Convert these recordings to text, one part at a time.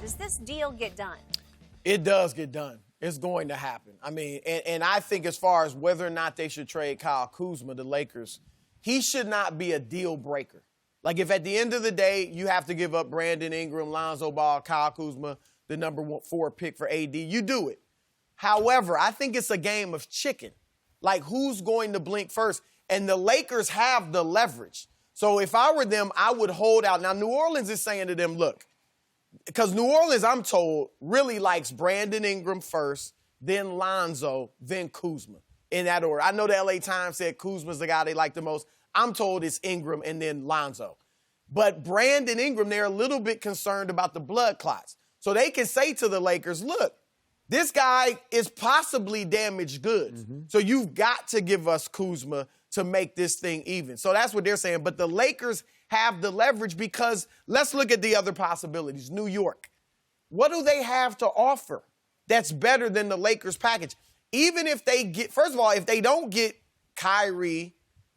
Does this deal get done? It does get done. It's going to happen. I mean, and I think as far as whether or not they should trade Kyle Kuzma, the Lakers, he should not be a deal breaker. Like if at the end of the day you have to give up Brandon Ingram, Lonzo Ball, Kyle Kuzma, the number 4 pick for AD, you do it. However, I think it's a game of chicken. Like who's going to blink first? And the Lakers have the leverage. So if I were them, I would hold out. Now, New Orleans is saying to them, look, because New Orleans, I'm told, really likes Brandon Ingram first, then Lonzo, then Kuzma, in that order. I know the LA Times said Kuzma's the guy they like the most. I'm told it's Ingram and then Lonzo. But Brandon Ingram, they're a little bit concerned about the blood clots. So they can say to the Lakers, look, this guy is possibly damaged goods. So you've got to give us Kuzma to make this thing even. So that's what they're saying. But the Lakers have the leverage because let's look at the other possibilities. New York. What do they have to offer that's better than the Lakers package? Even if they get, first of all, if they don't get Kyrie,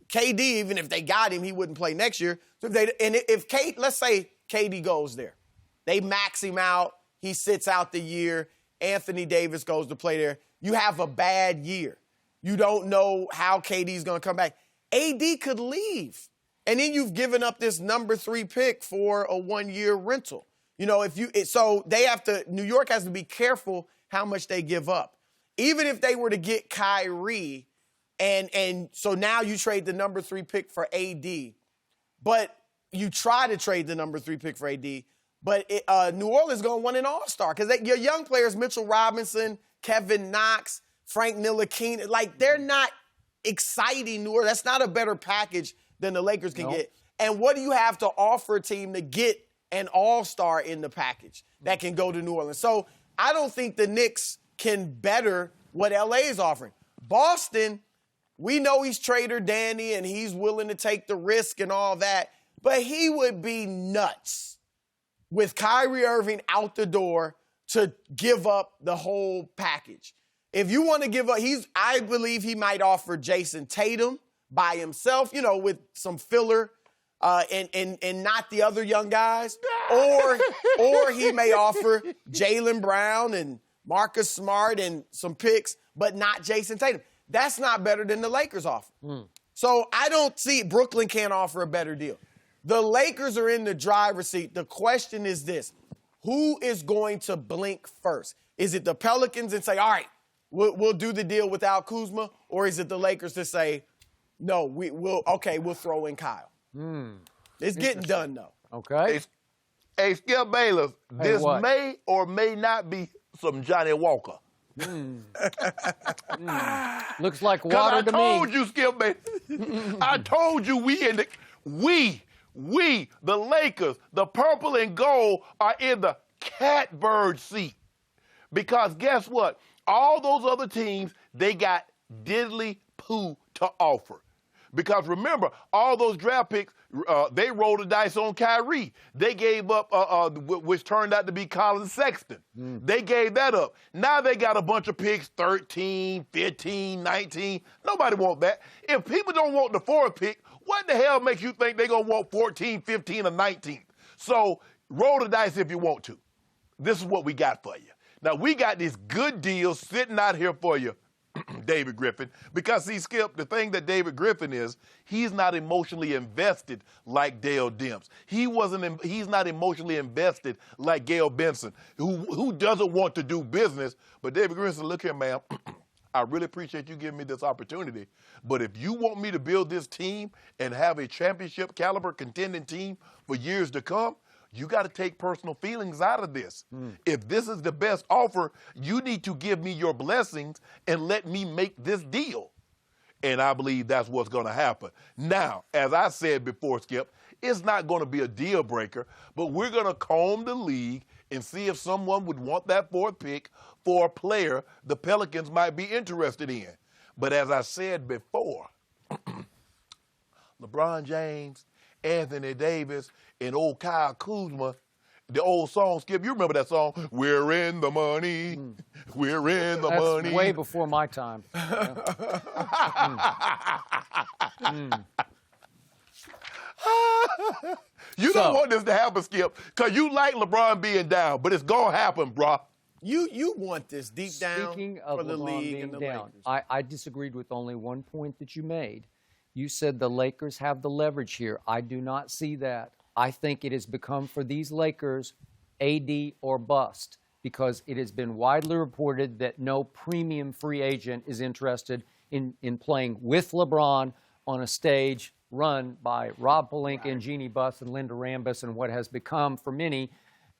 KD, even if they got him, he wouldn't play next year. So let's say KD goes there. They max him out. He sits out the year. Anthony Davis goes to play there. You have a bad year. You don't know how KD's going to come back. AD could leave. And then you've given up this number 3 pick for a 1-year rental. You know, so they have to, New York has to be careful how much they give up. Even if they were to get Kyrie, and so now you trade the number 3 pick for AD, but you try to trade the number 3 pick for AD, but New Orleans is going to want an all-star because your young players, Mitchell Robinson, Kevin Knox, Frank Ntilikina, like they're not exciting New Orleans. That's not a better package than the Lakers can get. And what do you have to offer a team to get an all-star in the package that can go to New Orleans? So I don't think the Knicks can better what LA is offering. Boston, we know he's Trader Danny and he's willing to take the risk and all that, but he would be nuts with Kyrie Irving out the door to give up the whole package. If you want to give up, I believe he might offer Jason Tatum by himself, you know, with some filler and not the other young guys. Or he may offer Jaylen Brown and Marcus Smart and some picks, but not Jason Tatum. That's not better than the Lakers offer. So I don't see Brooklyn can't offer a better deal. The Lakers are in the driver's seat. The question is this: who is going to blink first? Is it the Pelicans and say, all right, we'll do the deal without Kuzma, or is it the Lakers to say, no, we'll throw in Kyle? It's getting done, though. Okay. Hey, Skip Bayless, this may or may not be some Johnny Walker. Looks like water to me. I told you, Skip Bayless. I told you we, the Lakers, the purple and gold, are in the catbird seat. Because guess what? All those other teams, they got diddly poo to offer. Because remember, all those draft picks, they rolled the dice on Kyrie. They gave up, which turned out to be Colin Sexton. They gave that up. Now they got a bunch of picks, 13, 15, 19. Nobody want that. If people don't want the 4th pick, what the hell makes you think they're going to want 14, 15, or 19? So roll the dice if you want to. This is what we got for you. Now, we got this good deal sitting out here for you, David Griffin, because, see, Skip, the thing that David Griffin is, he's not emotionally invested like Dale Demps. He's not emotionally invested like Gail Benson, who doesn't want to do business. But David Griffin said, look here, ma'am, I really appreciate you giving me this opportunity, but if you want me to build this team and have a championship caliber contending team for years to come, you got to take personal feelings out of this. If this is the best offer, you need to give me your blessings and let me make this deal. And I believe that's what's going to happen. Now, as I said before, Skip, it's not going to be a deal breaker, but we're going to comb the league and see if someone would want that 4th pick for a player the Pelicans might be interested in. But as I said before, LeBron James, Anthony Davis, and old Kyle Kuzma, the old song, Skip, you remember that song? We're in the money. We're in the money. That's way before my time. You don't want this to happen, Skip, because you like LeBron being down, but it's going to happen, bro. You want this deep down Speaking of for the LeBron league being and the down, Lakers. I disagreed with only one point that you made. You said the Lakers have the leverage here. I do not see that. I think it has become for these Lakers AD or bust, because it has been widely reported that no premium free agent is interested in playing with LeBron on a stage run by Rob Pelinka and Jeannie Buss and Linda Rambis and what has become, for many,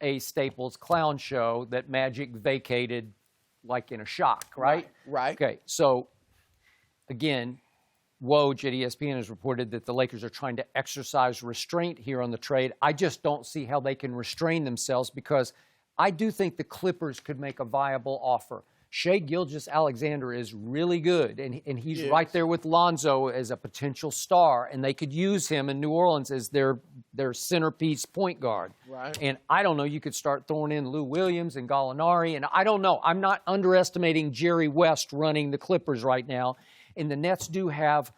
a Staples clown show that Magic vacated like in a shock, right? Right. Okay, so, again, Woj at ESPN has reported that the Lakers are trying to exercise restraint here on the trade. I just don't see how they can restrain themselves, because I do think the Clippers could make a viable offer. Shai Gilgeous-Alexander is really good, and he's right there with Lonzo as a potential star, and they could use him in New Orleans as their centerpiece point guard. Right. And I don't know, you could start throwing in Lou Williams and Gallinari, and I don't know. I'm not underestimating Jerry West running the Clippers right now, and the Nets do have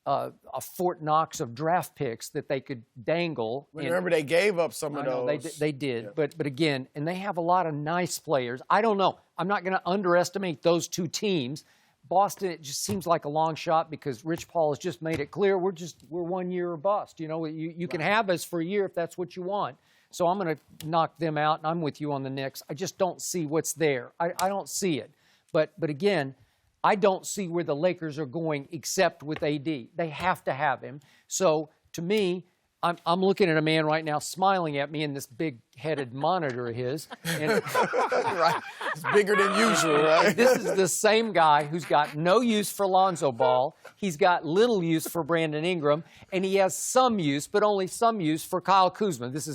a Fort Knox of draft picks that they could dangle. Remember, they gave up some of those. They did. Yeah. But again, and they have a lot of nice players. I don't know. I'm not going to underestimate those two teams. Boston, it just seems like a long shot, because Rich Paul has just made it clear we're 1 year or bust. You know, you can have us for a year if that's what you want. So I'm going to knock them out, and I'm with you on the Knicks. I just don't see what's there. I don't see it. But again, I don't see where the Lakers are going except with AD. They have to have him. So, to me, I'm looking at a man right now smiling at me in this big-headed monitor of his. And Right. It's bigger than usual, right? this is the same guy who's got no use for Lonzo Ball. He's got little use for Brandon Ingram, and he has some use, but only some use, for Kyle Kuzma. This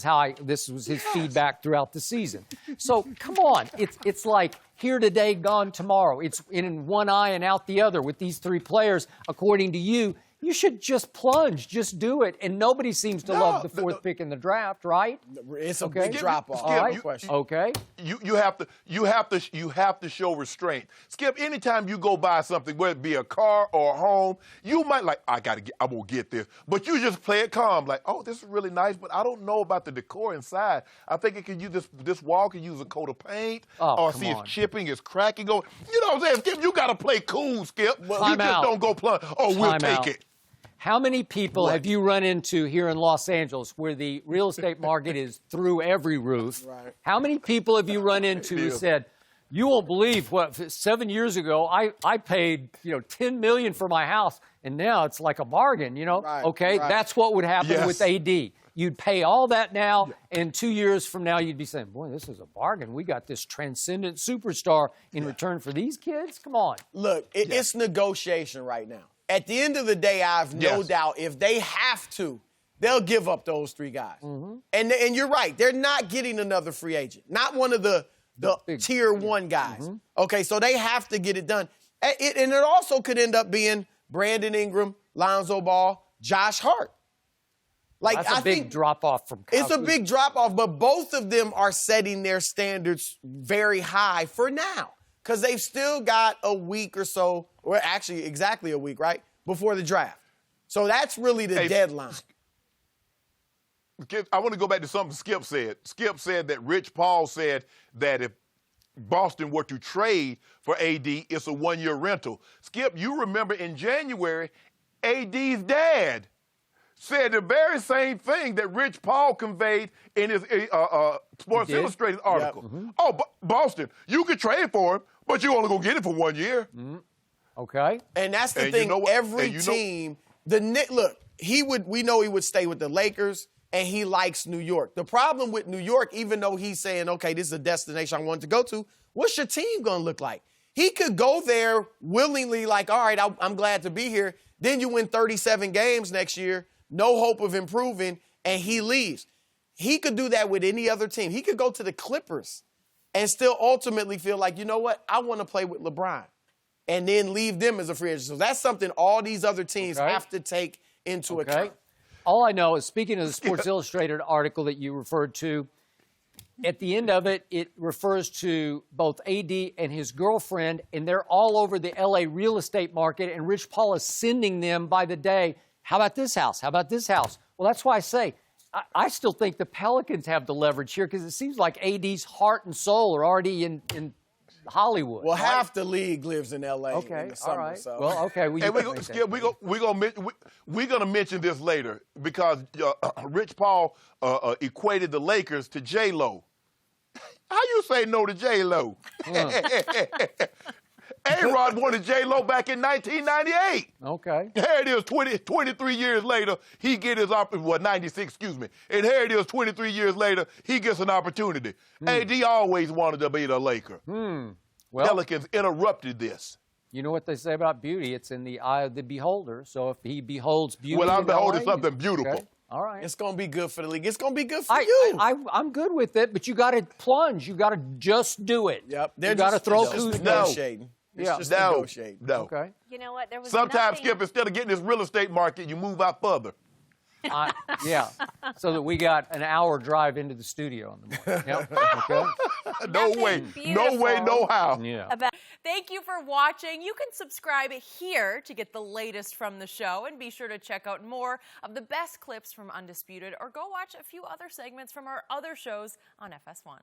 was his feedback throughout the season. So come on, it's like here today, gone tomorrow. It's in one eye and out the other with these three players, according to you. You should just plunge, just do it. And nobody seems to love the fourth pick in the draft, right? It's a big drop off. All right. Okay. You have to show restraint. Skip, anytime you go buy something, whether it be a car or a home, you might I'm gonna get this. But you just play it calm, like, oh, this is really nice, but I don't know about the decor inside. I think it could use this wall could use a coat of paint, or see it's chipping, it's cracking. You know what I'm saying, Skip? You gotta play cool, Skip. You just don't go plunge. Oh, we'll take it. How many people have you run into here in Los Angeles where the real estate market is through every roof? Right. How many people have you run into who said, you won't believe what 7 years ago I paid $10 million for my house, and now it's like a bargain, Right, Okay, right. that's what would happen with AD. You'd pay all that now, and 2 years from now you'd be saying, boy, this is a bargain. We got this transcendent superstar in return for these kids? Come on. Look, it's negotiation right now. At the end of the day, I have no doubt if they have to, they'll give up those three guys. Mm-hmm. And you're right. They're not getting another free agent. Not one of the tier one guys. Mm-hmm. Okay, so they have to get it done. And it also could end up being Brandon Ingram, Lonzo Ball, Josh Hart. That's a big drop-off from Kyle It's a big drop-off, but both of them are setting their standards very high for now, because they've still got a week or so, or actually exactly a week, right, before the draft. So that's really the deadline. I want to go back to something Skip said. Skip said that Rich Paul said that if Boston were to trade for AD, it's a one-year rental. Skip, you remember in January, AD's dad said the very same thing that Rich Paul conveyed in his Sports Illustrated article. Yep. Mm-hmm. Oh, Boston, you could trade for him, but you only gonna get it for 1 year. Mm-hmm. Okay. And that's the thing. Every team, look, we know he would stay with the Lakers, and he likes New York. The problem with New York, even though he's saying, okay, this is a destination I want to go to, what's your team gonna look like? He could go there willingly, like, all right, I'm glad to be here. Then you win 37 games next year. No hope of improving, and he leaves. He could do that with any other team. He could go to the Clippers and still ultimately feel like, you know what, I want to play with LeBron, and then leave them as a free agent. So that's something all these other teams have to take into account. All I know is, speaking of the Sports Illustrated article that you referred to, at the end of it, it refers to both AD and his girlfriend, and they're all over the L.A. real estate market, and Rich Paul is sending them by the day, how about this house? How about this house? Well, that's why I say I still think the Pelicans have the leverage here because it seems like AD's heart and soul are already in Hollywood. Well, right? half the league lives in L.A. Okay, in the summer. all right. So. Well, okay. We're gonna mention this later because Rich Paul equated the Lakers to J-Lo. How you say no to J-Lo? A-Rod wanted J-Lo back in 1998. Okay. Here it is, 23 years later, he get his opportunity. Well, 96, excuse me. And here it is, 23 years later, he gets an opportunity. AD always wanted to be the Laker. Well, Pelicans interrupted this. you know what they say about beauty? It's in the eye of the beholder. So if he beholds beauty, Well, I'm in beholding LA, something beautiful. Okay. All right. It's going to be good for the league. It's going to be good for you. I'm good with it, but you got to plunge. You got to just do it. Yep. You got to throw just Kuzma. negotiating. It's just negotiating. No. Okay. You know what? There was Sometimes, nothing... Skip, instead of getting this real estate market, you move out further. Yeah. So that we got an hour drive into the studio in the morning. Yep. Okay. No Nothing way. No way, beautiful. no how. Yeah. Thank you for watching. You can subscribe here to get the latest from the show, and be sure to check out more of the best clips from Undisputed, or go watch a few other segments from our other shows on FS1.